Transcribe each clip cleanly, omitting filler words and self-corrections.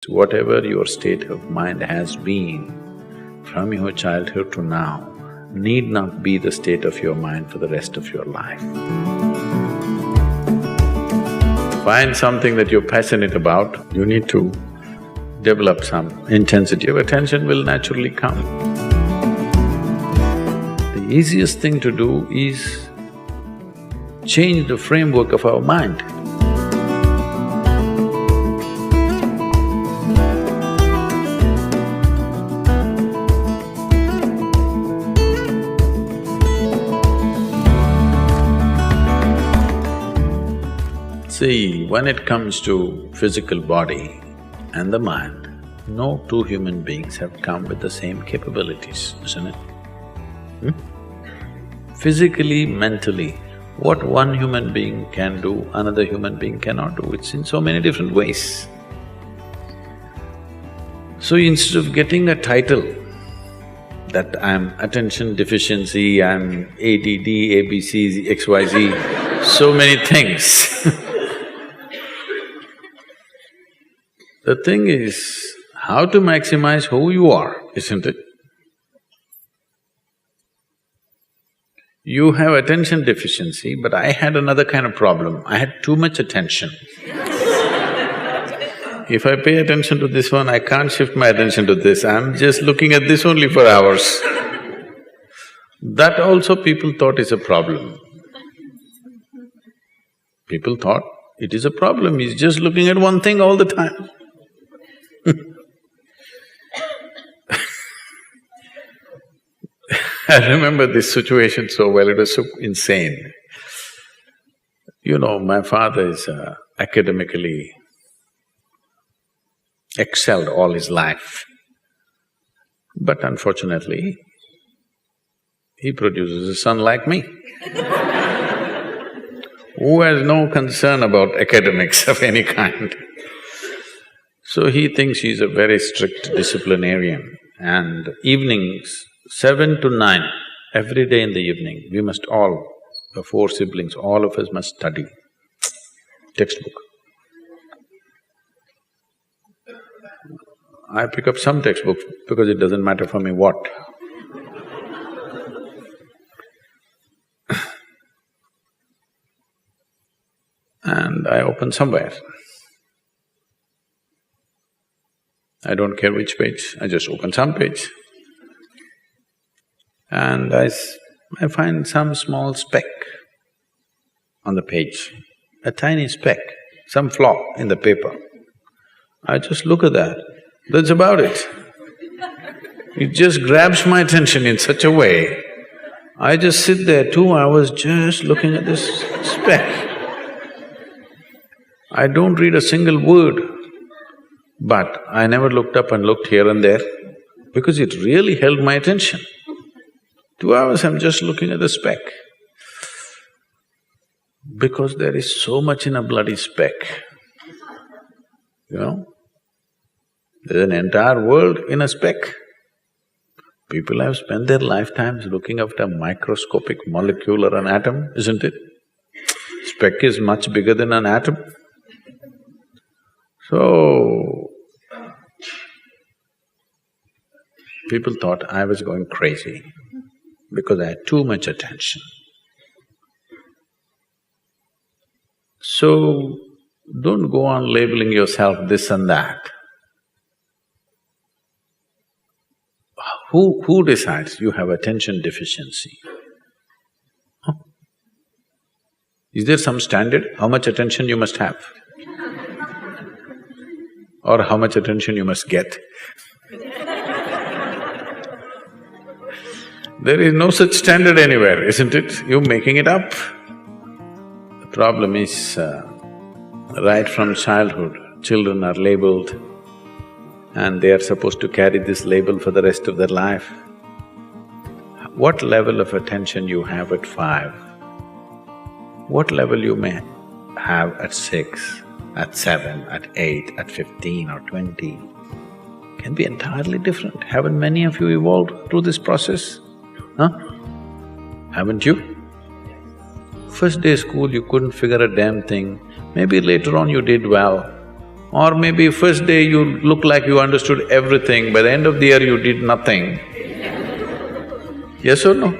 whatever your state of mind has been from your childhood to now need not be the state of your mind for the rest of your life. Find something that you're passionate about, you need to develop some intensity of attention will naturally come. The easiest thing to do is change the framework of our mind. See, when it comes to physical body and the mind, no two human beings have come with the same capabilities, isn't it? Physically, mentally, what one human being can do, another human being cannot do, it's in so many different ways. So instead of getting a title that I'm attention deficiency, I'm ADD, ABC, XYZ, so many things the thing is how to maximize who you are, isn't it? You have attention deficiency, but I had another kind of problem. I had too much attention. If I pay attention to this one, I can't shift my attention to this, I'm just looking at this only for hours. That also people thought is a problem. People thought it is a problem, he's just looking at one thing all the time. I remember this situation so well, it was so insane. You know, my father is academically excelled all his life, but unfortunately, he produces a son like me who has no concern about academics of any kind. So he thinks he's a very strict disciplinarian, and evenings, 7 to 9, every day in the evening, we must all, the 4 siblings, all of us must study textbook. I pick up some textbook because it doesn't matter for me what. And I open somewhere. I don't care which page, I just open some page. And I find some small speck on the page, a tiny speck, some flaw in the paper. I just look at that, that's about it. It just grabs my attention in such a way, I just sit there 2 hours just looking at this speck. I don't read a single word, but I never looked up and looked here and there because it really held my attention. 2 hours I'm just looking at the speck. Because there is so much in a bloody speck, you know? There's an entire world in a speck. People have spent their lifetimes looking after a microscopic molecule or an atom, isn't it? Speck is much bigger than an atom. So, people thought I was going crazy because I had too much attention. So, don't go on labeling yourself this and that. Who decides you have attention deficiency? Huh? Is there some standard, how much attention you must have? Or how much attention you must get? There is no such standard anywhere, isn't it? You're making it up. The problem is, right from childhood, children are labeled and they are supposed to carry this label for the rest of their life. What level of attention you have at 5, what level you may have at 6, at 7, at 8, at 15 or 20 can be entirely different. Haven't many of you evolved through this process? Huh? Haven't you? First day school you couldn't figure a damn thing, maybe later on you did well, Or maybe first day you look like you understood everything, by the end of the year you did nothing. Yes or no?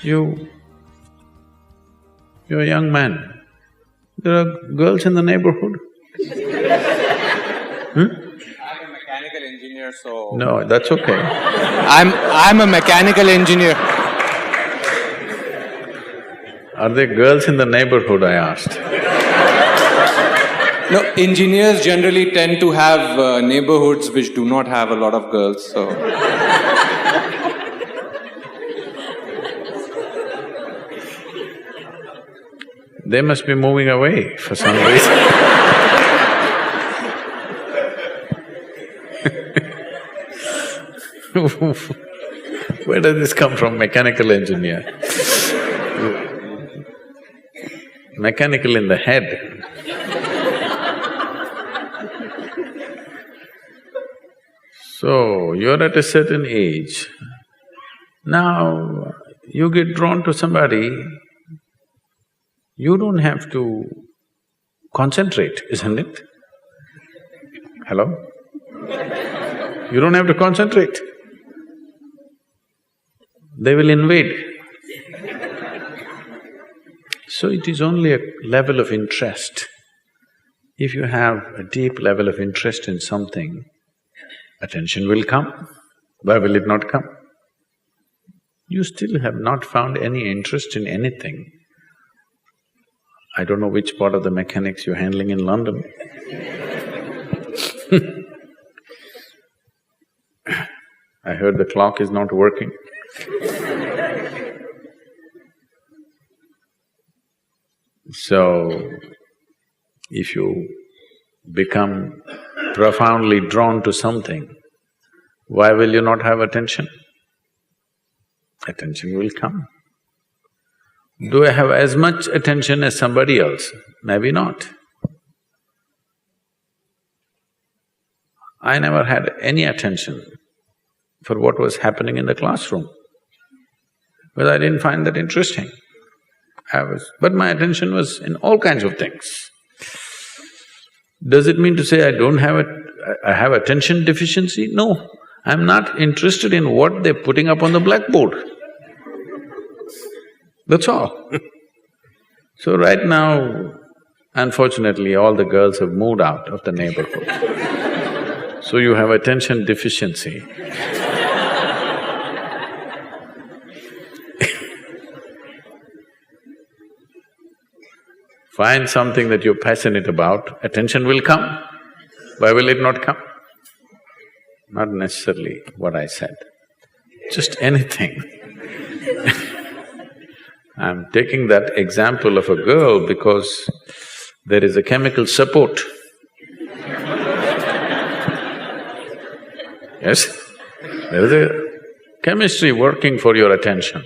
You're a young man. There are girls in the neighborhood. I'm a mechanical engineer, so… No, that's okay. I'm a mechanical engineer. Are there girls in the neighborhood, I asked? No, engineers generally tend to have neighborhoods which do not have a lot of girls, so… They must be moving away for some reason. Where does this come from, mechanical engineer? Mechanical in the head. So, you're at a certain age. Now, you get drawn to somebody, you don't have to concentrate, isn't it? Hello? You don't have to concentrate. They will invade. So it is only a level of interest. If you have a deep level of interest in something, attention will come. Why will it not come? You still have not found any interest in anything. I don't know which part of the mechanics you're handling in London. I heard the clock is not working. So, if you become profoundly drawn to something, why will you not have attention? Attention will come. Do I have as much attention as somebody else? Maybe not. I never had any attention for what was happening in the classroom, but I didn't find that interesting. But my attention was in all kinds of things. Does it mean to say I have attention deficiency? No, I'm not interested in what they're putting up on the blackboard. That's all. So right now, unfortunately, all the girls have moved out of the neighborhood. So you have attention deficiency. Find something that you're passionate about, attention will come. Why will it not come? Not necessarily what I said, just anything. I'm taking that example of a girl because there is a chemical support. Yes? There is a chemistry working for your attention.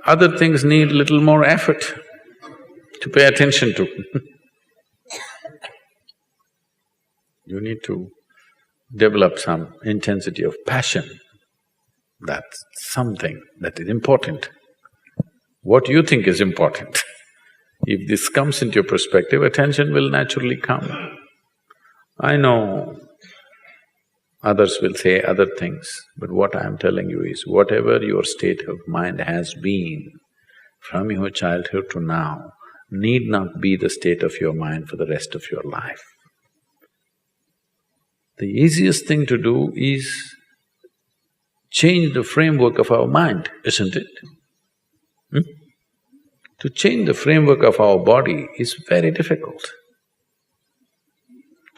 Other things need little more effort to pay attention to. You need to develop some intensity of passion. That's something that is important. What you think is important. If this comes into your perspective, attention will naturally come. I know others will say other things, but what I am telling you is, whatever your state of mind has been from your childhood to now, need not be the state of your mind for the rest of your life. The easiest thing to do is change the framework of our mind, isn't it? To change the framework of our body is very difficult.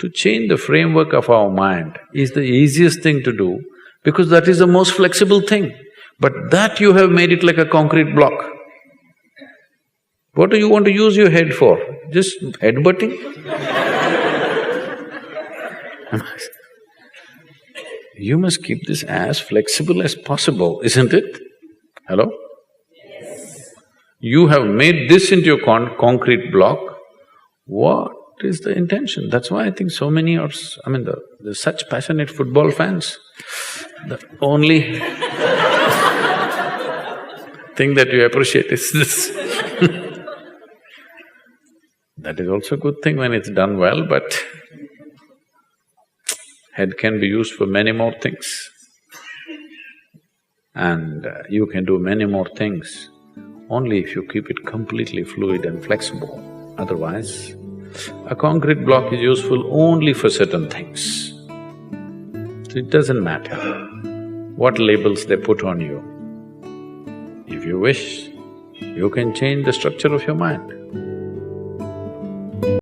To change the framework of our mind is the easiest thing to do because that is the most flexible thing. But that you have made it like a concrete block. What do you want to use your head for? Just headbutting? You must keep this as flexible as possible, isn't it? Hello? Yes. You have made this into a concrete block. What is the intention? That's why I think so many are… there's such passionate football fans. The only thing that you appreciate is this. That is also a good thing when it's done well, but head can be used for many more things. And you can do many more things only if you keep it completely fluid and flexible. Otherwise, a concrete block is useful only for certain things. So it doesn't matter what labels they put on you. If you wish, you can change the structure of your mind.